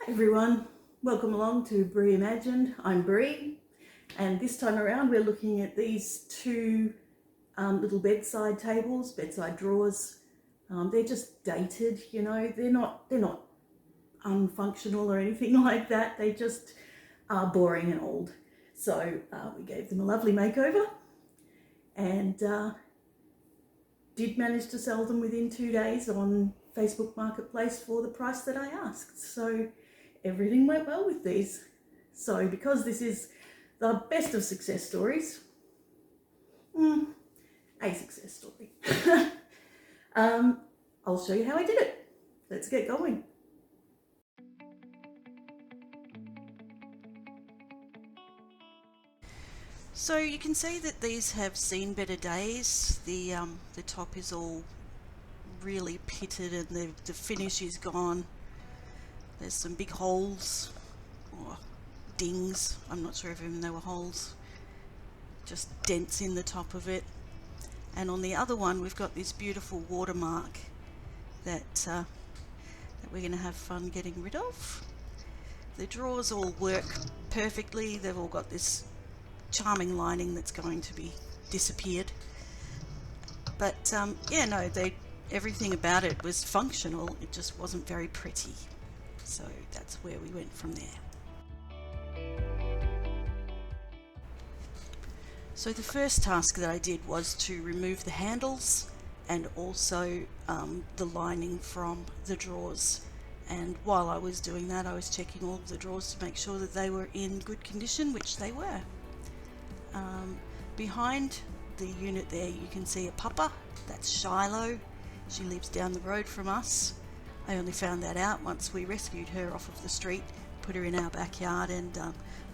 everyone, welcome along to Bree Imagined. I'm Bree, and this time around we're looking at these two little bedside tables, bedside drawers. They're just dated, you know, they're not unfunctional or anything like that. They just are boring and old. So we gave them a lovely makeover and did manage to sell them within 2 days on Facebook Marketplace for the price that I asked. So everything went well with these. So because this is the best of success stories, a success story, I'll show you how I did it. Let's get going. So you can see that these have seen better days. The top is all really pitted and the finish is gone. There's some big holes or dings, I'm not sure if even they were holes, just dents in the top of it. And on the other one we've got this beautiful watermark that we're going to have fun getting rid of. The drawers all work perfectly. They've all got this charming lining that's going to be disappeared. But yeah, no, everything about it was functional. It just wasn't very pretty. So that's where we went from there. So the first task that I did was to remove the handles and also the lining from the drawers. And while I was doing that, I was checking all the drawers to make sure that they were in good condition, which they were. Behind the unit there you can see a pupper. That's Shiloh. She lives down the road from us. I only found that out once we rescued her off of the street, put her in our backyard and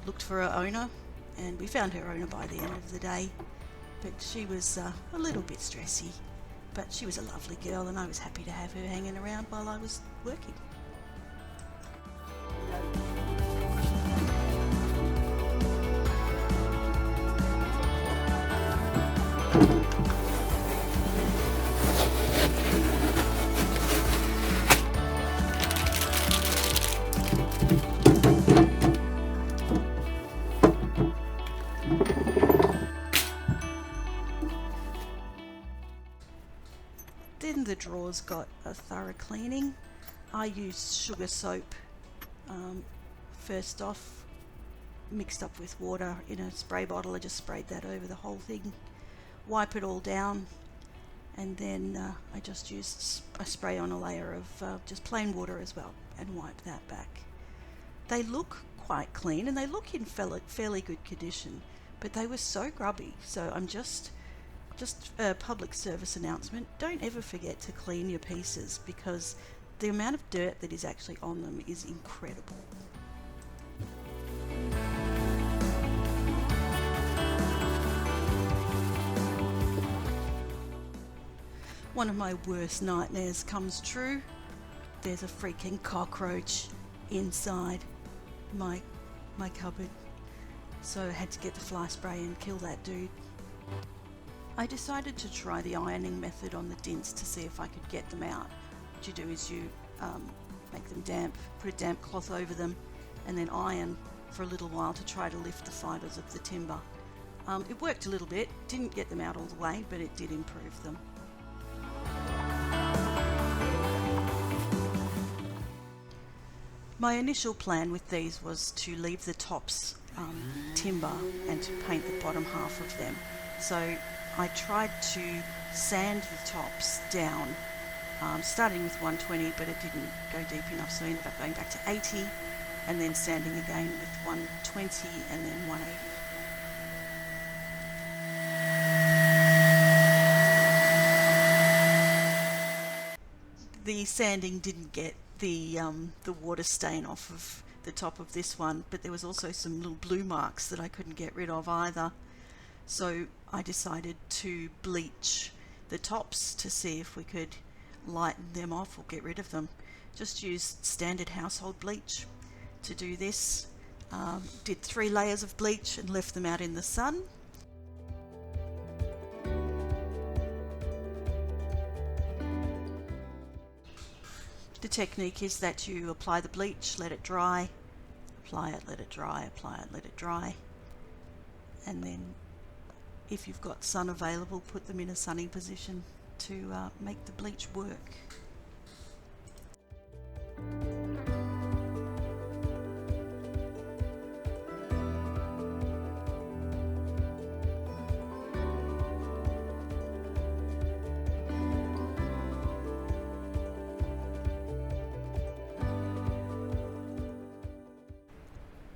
looked for her owner, and we found her owner by the end of the day. But she was a little bit stressy, but she was a lovely girl and I was happy to have her hanging around while I was working. Then the drawers got a thorough cleaning. I used sugar soap first off, mixed up with water in a spray bottle. I just sprayed that over the whole thing, wipe it all down, and then I just used a spray on a layer of just plain water as well and wipe that back. They look quite clean and they look in fairly good condition, but they were so grubby. So I'm just a public service announcement, don't ever forget to clean your pieces because the amount of dirt that is actually on them is incredible. One of my worst nightmares comes true. There's a freaking cockroach inside my cupboard, so I had to get the fly spray and kill that dude. I decided to try the ironing method on the dints to see if I could get them out. What you do is you make them damp, put a damp cloth over them, and then iron for a little while to try to lift the fibres of the timber. It worked a little bit, didn't get them out all the way, but it did improve them. My initial plan with these was to leave the tops timber and to paint the bottom half of them. So I tried to sand the tops down, starting with 120, but it didn't go deep enough, so I ended up going back to 80 and then sanding again with 120 and then 180. The sanding didn't get the water stain off of the top of this one, but there was also some little blue marks that I couldn't get rid of either. So I decided to bleach the tops to see if we could lighten them off or get rid of them. Just used standard household bleach to do this. Did 3 layers of bleach and left them out in the sun. The technique is that you apply the bleach, let it dry, apply it, let it dry, apply it, let it dry, and then if you've got sun available, put them in a sunning position to make the bleach work.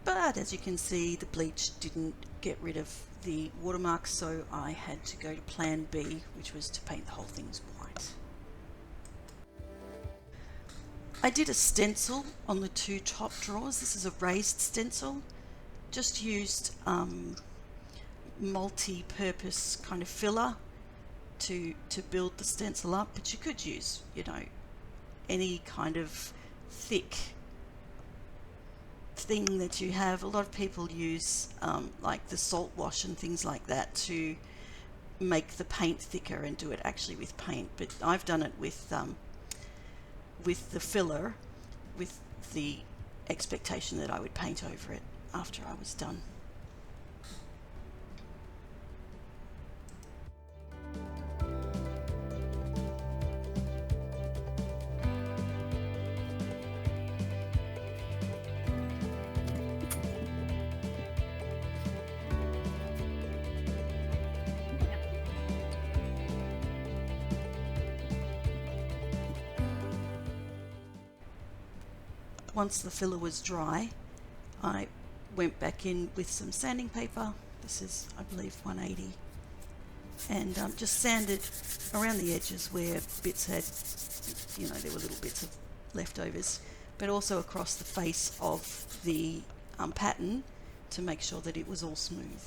But as you can see, the bleach didn't get rid of the watermarks, so I had to go to plan B, which was to paint the whole thing white. I did a stencil on the two top drawers. This is a raised stencil. Just used multi-purpose kind of filler to build the stencil up, but you could use, you know, any kind of thick thing that you have. A lot of people use like the salt wash and things like that to make the paint thicker and do it actually with paint, but I've done it with the filler, with the expectation that I would paint over it after I was done. Once the filler was dry, I went back in with some sanding paper. This is, I believe, 180, and just sanded around the edges where bits had, you know, there were little bits of leftovers, but also across the face of the pattern to make sure that it was all smooth.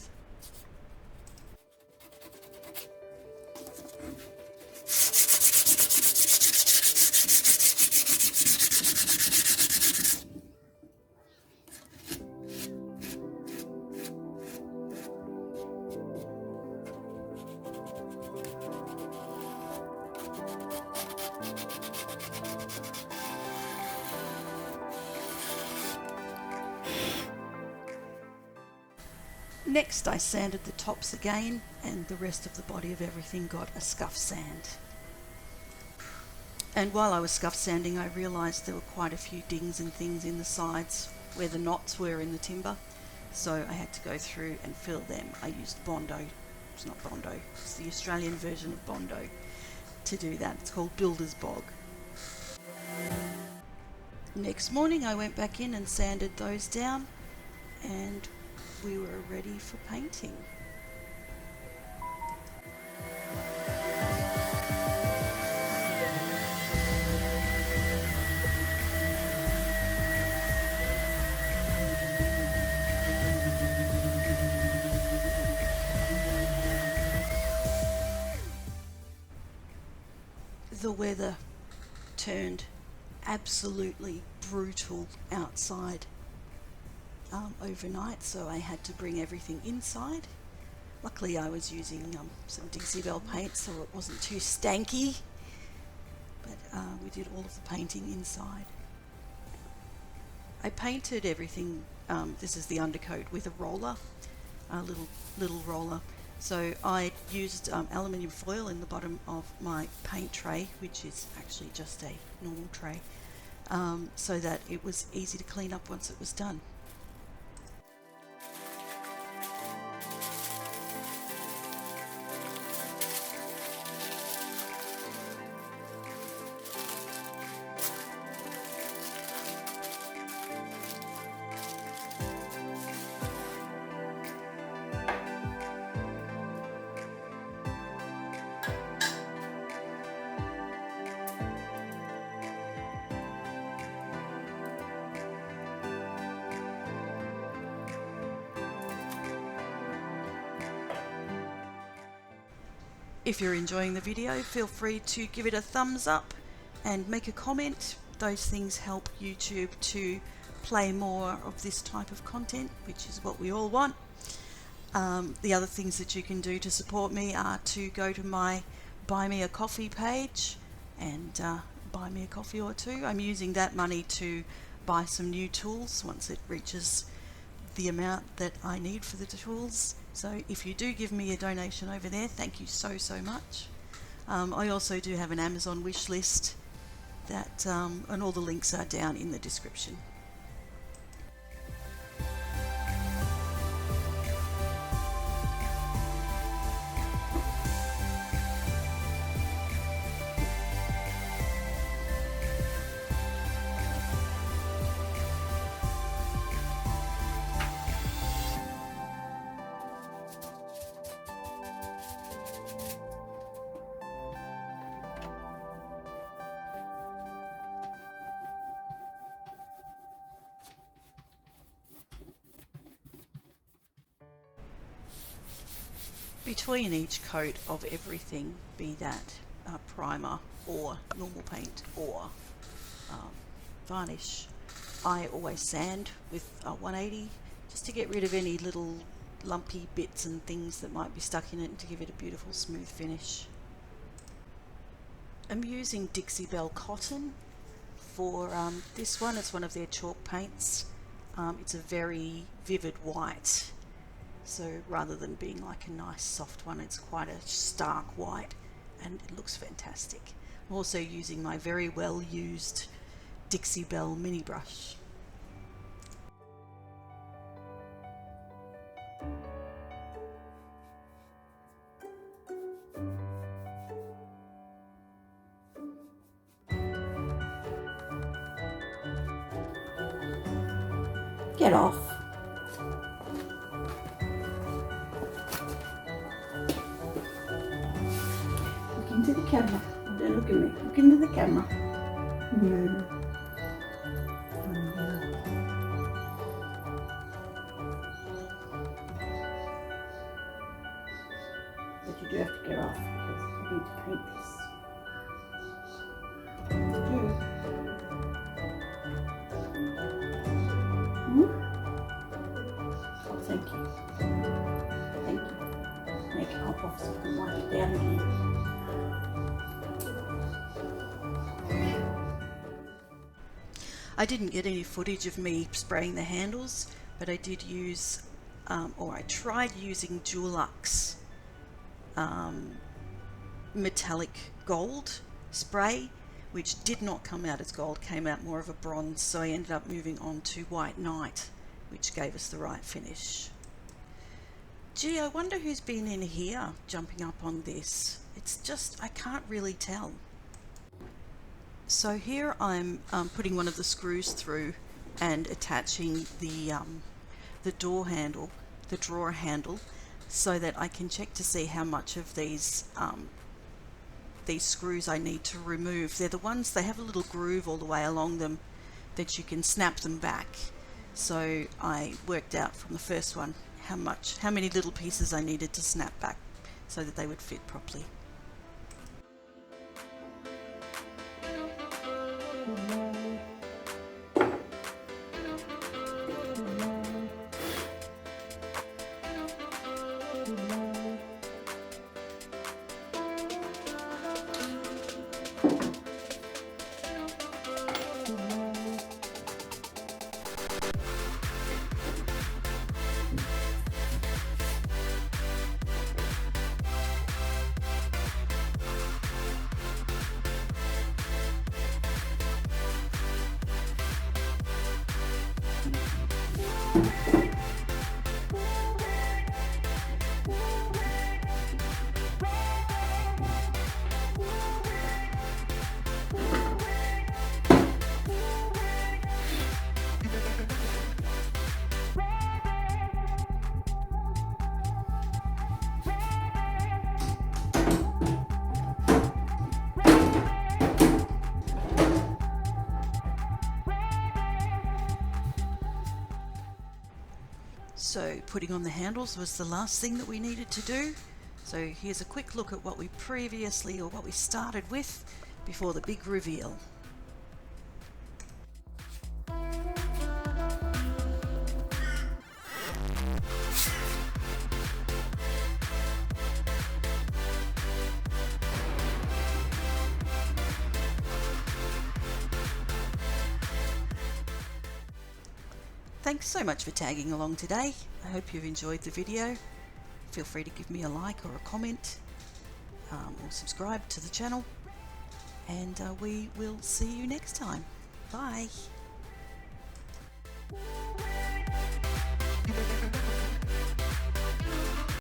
Next I sanded the tops again, and the rest of the body of everything got a scuff sand. And while I was scuff sanding, I realised there were quite a few dings and things in the sides where the knots were in the timber, so I had to go through and fill them. I used Bondo, it's not Bondo, it's the Australian version of Bondo to do that. It's called Builder's Bog. Next morning I went back in and sanded those down, and we were ready for painting. The weather turned absolutely brutal outside overnight, so I had to bring everything inside. Luckily I was using some Dixie Belle paint, so it wasn't too stanky, but we did all of the painting inside. I painted everything, this is the undercoat, with a roller, a little roller. So I used aluminium foil in the bottom of my paint tray, which is actually just a normal tray, so that it was easy to clean up once it was done. If you're enjoying the video, feel free to give it a thumbs up and make a comment. Those things help YouTube to play more of this type of content, which is what we all want. The other things that you can do to support me are to go to my Buy Me a Coffee page and buy me a coffee or two. I'm using that money to buy some new tools once it reaches the amount that I need for the tools. So if you do give me a donation over there, thank you so much. I also do have an Amazon wish list that and all the links are down in the description. Between each coat of everything, be that primer or normal paint or varnish, I always sand with 180 just to get rid of any little lumpy bits and things that might be stuck in it and to give it a beautiful smooth finish. I'm using Dixie Belle Cotton for this one. It's one of their chalk paints. It's a very vivid white. So rather than being like a nice soft one, it's quite a stark white and it looks fantastic. I'm also using my very well used Dixie Belle mini brush. Get off. Into the camera. Don't look at me. Look into the camera. But you do have to get off because I need to paint this. Oh, thank you. Thank you. Make it hop off so I can wipe it down again. I didn't get any footage of me spraying the handles, but I did use, or I tried using Dulux metallic gold spray, which did not come out as gold, came out more of a bronze, so I ended up moving on to White Knight, which gave us the right finish. Gee, I wonder who's been in here jumping up on this. It's just, I can't really tell. So here I'm putting one of the screws through and attaching the door handle, the drawer handle, so that I can check to see how much of these screws I need to remove. They're the ones, they have a little groove all the way along them that you can snap them back. So I worked out from the first one how many little pieces I needed to snap back so that they would fit properly. So putting on the handles was the last thing that we needed to do. So here's a quick look at what we started with before the big reveal. Thanks so much for tagging along today. I hope you've enjoyed the video. Feel free to give me a like or a comment, or subscribe to the channel, and we will see you next time. Bye.